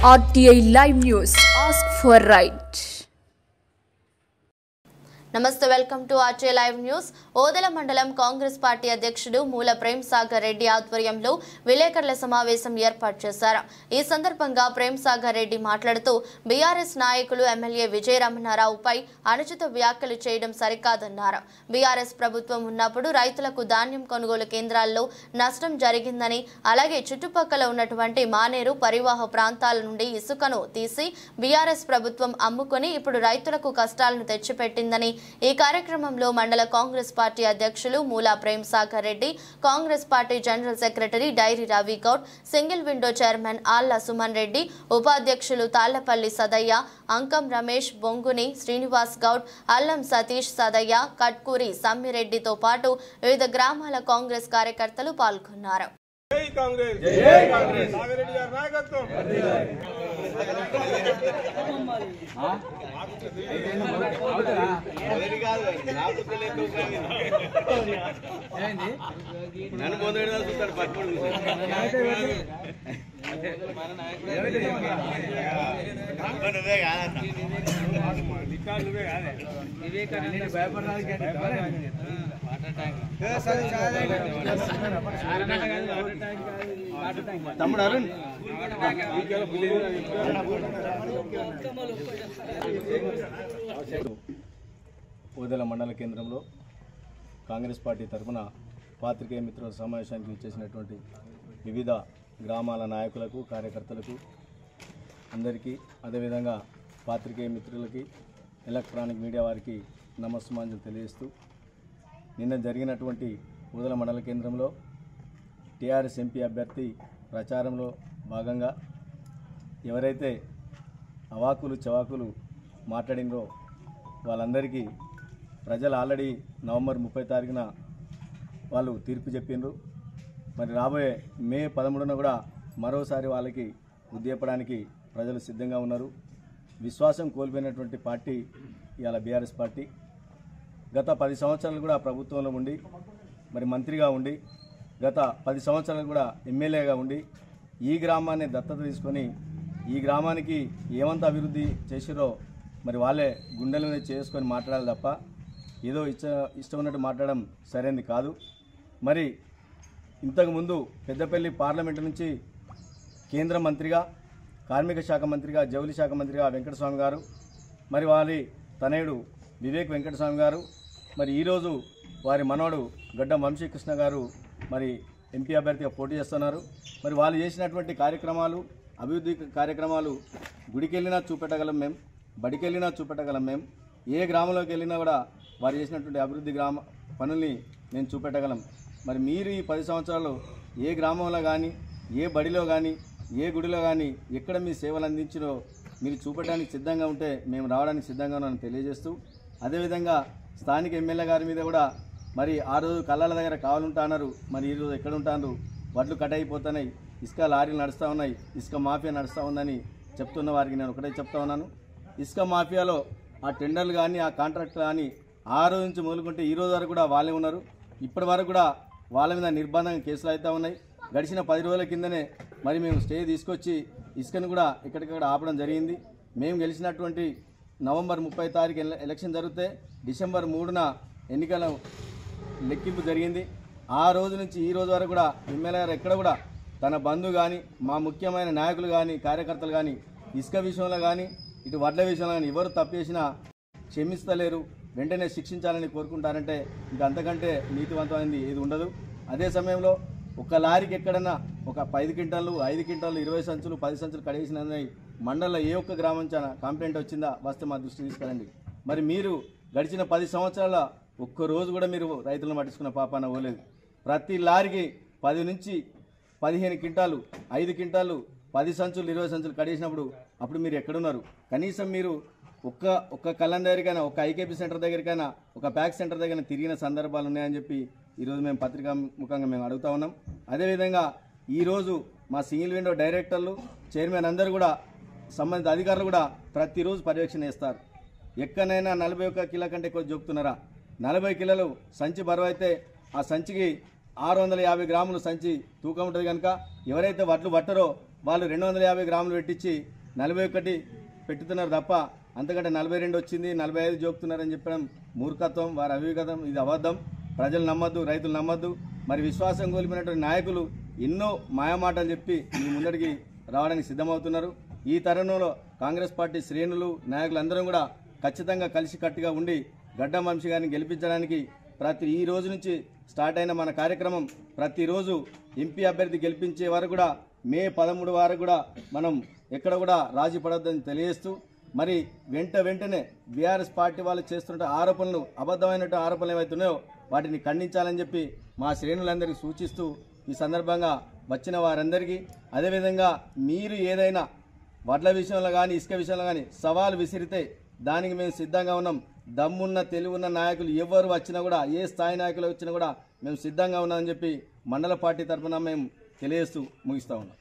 RTI Live News. Ask for right. నమస్తే, welcome to RTI live news. Odela మండలం Congress party అధ్యక్షుడు మూల ప్రేమ్ సాగర్ రెడ్డి ఆధ్వర్యంలో విలేకరుల సమావేశం ఏర్పాటు చేశారు. ఈ సందర్భంగా ప్రేమ్ సాగర్ రెడ్డి మాట్లాడుతూ బీఆర్ఎస్ నాయకులు ఎమ్మెల్యే విజయరమణారావుపై అనుచిత వ్యాఖ్యలు చేయడం సరికాదన్నారు. బీఆర్ఎస్ ప్రభుత్వం ఉన్నప్పుడు రైతులకు ధాన్యం కొనుగోలు కేంద్రాల్లో నష్టం జరిగిందని, అలాగే చుట్టుపక్కల ఉన్నటువంటి మానేరు పరివాహ ప్రాంతాల నుండి ఇసుకను తీసి బీఆర్ఎస్ ప్రభుత్వం అమ్ముకొని ఇప్పుడు రైతులకు కష్టాలను తెచ్చిపెట్టిందని, ఈ కార్యక్రమంలో మండల కాంగ్రెస్ పార్టీ అధ్యక్షులు Moola Prem Sagar Reddy, Congress party general secretary డైరీ Ravi Goud, single window chairman Alla Suman Reddy, ఉపాధ్యక్షులు తాళ్లపల్లి సదయ్య, అంకం రమేష్, బొంగుని శ్రీనివాస్ గౌడ్, అల్లం సతీష్ సదయ్య, కట్కూరి సమ్మిరెడ్డితో పాటు వివిధ గ్రామాల కాంగ్రెస్ కార్యకర్తలు పాల్గొన్నారు. జై కాంగ్రెస్, జై కాంగ్రెస్. సాగర్ రెడ్డి గారి నాయకత్వం. నన్ను పొందడం చూస్తాడు పట్టుకోండి. నువ్వే కాదన్నా, నువ్వే కాదే తమ్ముడు అరుణ్. ఓదెల మండల కేంద్రంలో కాంగ్రెస్ పార్టీ తరఫున పాత్రికేయ మిత్రుల సమావేశానికి ఇచ్చేసినటువంటి వివిధ గ్రామాల నాయకులకు, కార్యకర్తలకు అందరికీ, అదేవిధంగా పాత్రికేయ మిత్రులకి, ఎలక్ట్రానిక్ మీడియా వారికి నమస్సుమాంజలు తెలియజేస్తూ, నిన్న జరిగినటువంటి ఓదెల మండల కేంద్రంలో టీఆర్ఎస్ ఎంపీ అభ్యర్థి ప్రచారంలో భాగంగా ఎవరైతే అవాకులు చవాకులు మాట్లాడినరో వాళ్ళందరికీ ప్రజలు ఆల్రెడీ నవంబర్ 30 తారీఖున వాళ్ళు తీర్పు చెప్పిండ్రు. మరి రాబోయే మే 13న కూడా మరోసారి వాళ్ళకి బుద్ధి చెప్పడానికి ప్రజలు సిద్ధంగా ఉన్నారు. విశ్వాసం కోల్పోయినటువంటి పార్టీ ఇవాళ బీఆర్ఎస్ పార్టీ. గత 10 సంవత్సరాలు కూడా ప్రభుత్వంలో ఉండి, మరి మంత్రిగా ఉండి, గత 10 సంవత్సరాలు కూడా ఎమ్మెల్యేగా ఉండి ఈ గ్రామాన్ని దత్తత తీసుకొని ఈ గ్రామానికి ఏమంత అభివృద్ధి చేసిరో మరి వాళ్ళే గుండెల మీద చేసుకొని మాట్లాడాలి తప్ప ఏదో ఇష్టం ఉన్నట్టు మాట్లాడడం సరైనది కాదు. మరి ఇంతకుముందు పెద్దపల్లి పార్లమెంటు నుంచి కేంద్ర మంత్రిగా, కార్మిక శాఖ మంత్రిగా, జౌళి శాఖ మంత్రిగా వెంకటస్వామి గారు, మరి వారి తనయుడు వివేక్ వెంకటస్వామి గారు, మరి ఈరోజు వారి మనవడు గడ్డం వంశీకృష్ణ గారు మరి ఎంపీ అభ్యర్థిగా పోటీ చేస్తున్నారు. మరి వాళ్ళు చేసినటువంటి కార్యక్రమాలు, అభివృద్ధి కార్యక్రమాలు గుడికి వెళ్ళినా చూపెట్టగలం మేము, బడికి వెళ్ళినా చూపెట్టగలం మేము, ఏ గ్రామంలోకి వెళ్ళినా కూడా వారు చేసినటువంటి అభివృద్ధి పనుల్ని మేము చూపెట్టగలం. మరి మీరు ఈ 10 సంవత్సరాలు ఏ గ్రామంలో కానీ, ఏ బడిలో కానీ, ఏ గుడిలో కానీ ఎక్కడ మీ సేవలు అందించినో మీరు చూపెట్టడానికి సిద్ధంగా ఉంటే మేము రావడానికి సిద్ధంగా ఉన్నామని తెలియజేస్తూ, అదేవిధంగా స్థానిక ఎమ్మెల్యే గారి మీద కూడా మరి ఆ రోజు కళ్ళల దగ్గర కావాలంటా అన్నారు, మరి ఈరోజు ఎక్కడ ఉంటారు, వడ్లు కట్ అయిపోతున్నాయి, ఇసుక లారీలు నడుస్తూ ఉన్నాయి, ఇసుక మాఫియా నడుస్తూ ఉందని చెప్తున్న వారికి నేను ఒకటే చెప్తా ఉన్నాను. ఇసుక మాఫియాలో ఆ టెండర్లు కానీ, ఆ కాంట్రాక్ట్లు కానీ ఆ రోజు నుంచి మొదలుకుంటే ఈ రోజు వరకు కూడా వాళ్ళే ఉన్నారు. ఇప్పటి వరకు కూడా వాళ్ళ మీద నిర్బంధంగా కేసులు అవుతూ ఉన్నాయి. గడిచిన 10 రోజుల కిందనే మరి మేము స్టే తీసుకొచ్చి ఇసుకను కూడా ఎక్కడికక్కడ ఆపడం జరిగింది. మేము గెలిచినటువంటి నవంబర్ 30 తారీఖు ఎలక్షన్ జరిగితే డిసెంబర్ 3న ఎన్నికల లెక్కింపు జరిగింది. ఆ రోజు నుంచి ఈ రోజు వరకు కూడా ఎమ్మెల్యే గారు ఎక్కడ కూడా తన బంధువు కానీ, మా ముఖ్యమైన నాయకులు కానీ, కార్యకర్తలు కానీ ఇసుక విషయంలో కానీ, ఇటు వడ్ల విషయంలో కానీ ఎవరు తప్పు చేసినా క్షమిస్తలేరు, వెంటనే శిక్షించాలని కోరుకుంటారంటే ఇంకా అంతకంటే నీతివంతమైనది ఏది ఉండదు. అదే సమయంలో ఒక లారీకి ఎక్కడన్నా ఒక 5 క్వింటాలు, 5 క్వింటాలు, 20 సంచులు, 10 సంచులు కడేసినని మండలంలో ఏ ఒక్క గ్రామం నుంచి కంప్లైంట్ వచ్చిందా? వస్తే మా దృష్టి తీసుకురండి. మరి మీరు గడిచిన 10 సంవత్సరాల ఒక్కరోజు కూడా మీరు రైతులను పట్టించుకున్న పాపాన పోలేదు. ప్రతి లారీకి 10 నుంచి 15 క్వింటాలు, 5 క్వింటాలు, 10 సంచులు, 20 సంచులు కడేసినప్పుడు అప్పుడు మీరు ఎక్కడున్నారు? కనీసం మీరు ఒక్క కళ్ళం దగ్గరికైనా, ఒక ఐకేపీ సెంటర్ దగ్గరికైనా, ఒక ప్యాక్ సెంటర్ దగ్గర తిరిగిన సందర్భాలు ఉన్నాయని చెప్పి ఈరోజు మేము పత్రికా ముఖంగా మేము అడుగుతా ఉన్నాం. అదేవిధంగా ఈరోజు మా సింగిల్ విండో డైరెక్టర్లు, చైర్మన్ అందరూ కూడా, సంబంధిత అధికారులు కూడా ప్రతిరోజు పర్యవేక్షణ చేస్తారు. ఎక్కడైనా 41 కిలో కంటే ఎక్కువ చెప్తున్నారా? 40 కిలోలు సంచి బరువు అయితే ఆ సంచికి 650 గ్రాములు సంచి తూకం ఉంటుంది కనుక ఎవరైతే వడ్లు పట్టరో వాళ్ళు 250 గ్రాములు పెట్టించి 41 పెట్టుతున్నారు తప్ప అంతకంటే 42 వచ్చింది 45 జోకుతున్నారని చెప్పడం మూర్ఖత్వం, వారి అవివేకం. ఇది అబద్ధం. ప్రజలు నమ్మద్దు, రైతులు నమ్మద్దు. మరి విశ్వాసం కోల్పోయినటువంటి నాయకులు ఎన్నో మాయమాటలు చెప్పి మీ ముందడికి రావడానికి సిద్ధమవుతున్నారు. ఈ తరుణంలో కాంగ్రెస్ పార్టీ శ్రేణులు నాయకులందరం కూడా ఖచ్చితంగా కలిసికట్టుగా ఉండి గడ్డం వంశీ గారిని గెలిపించడానికి ఈ రోజు నుంచి స్టార్ట్ అయిన మన కార్యక్రమం ప్రతిరోజు ఎంపీ అభ్యర్థి గెలిపించే వరకు కూడా మే 13 వరకు కూడా మనం ఎక్కడ కూడా రాజీ పడొద్దని తెలియజేస్తూ మరి వెంటనే బీఆర్ఎస్ పార్టీ వాళ్ళు చేస్తున్న ఆరోపణలు అబద్ధమైనటువంటి ఆరోపణలు ఏవైతున్నాయో వాటిని ఖండించాలని చెప్పి మా శ్రేణులందరికీ సూచిస్తూ ఈ సందర్భంగా వచ్చిన వారందరికీ అదేవిధంగా మీరు ఏదైనా వడ్ల విషయంలో కానీ ఇసుక విషయంలో కానీ సవాలు విసిరితే దానికి మేము సిద్ధంగా ఉన్నాం. దమ్మున్న తెలివున్న నాయకులు ఎవరు వచ్చినా కూడా ఏ స్థాయి నాయకులు వచ్చినా కూడా మేము సిద్ధంగా ఉన్నామని చెప్పి మండల పార్టీ తరఫున మేము తెలియజేస్తూ ముగిస్తా ఉన్నాం.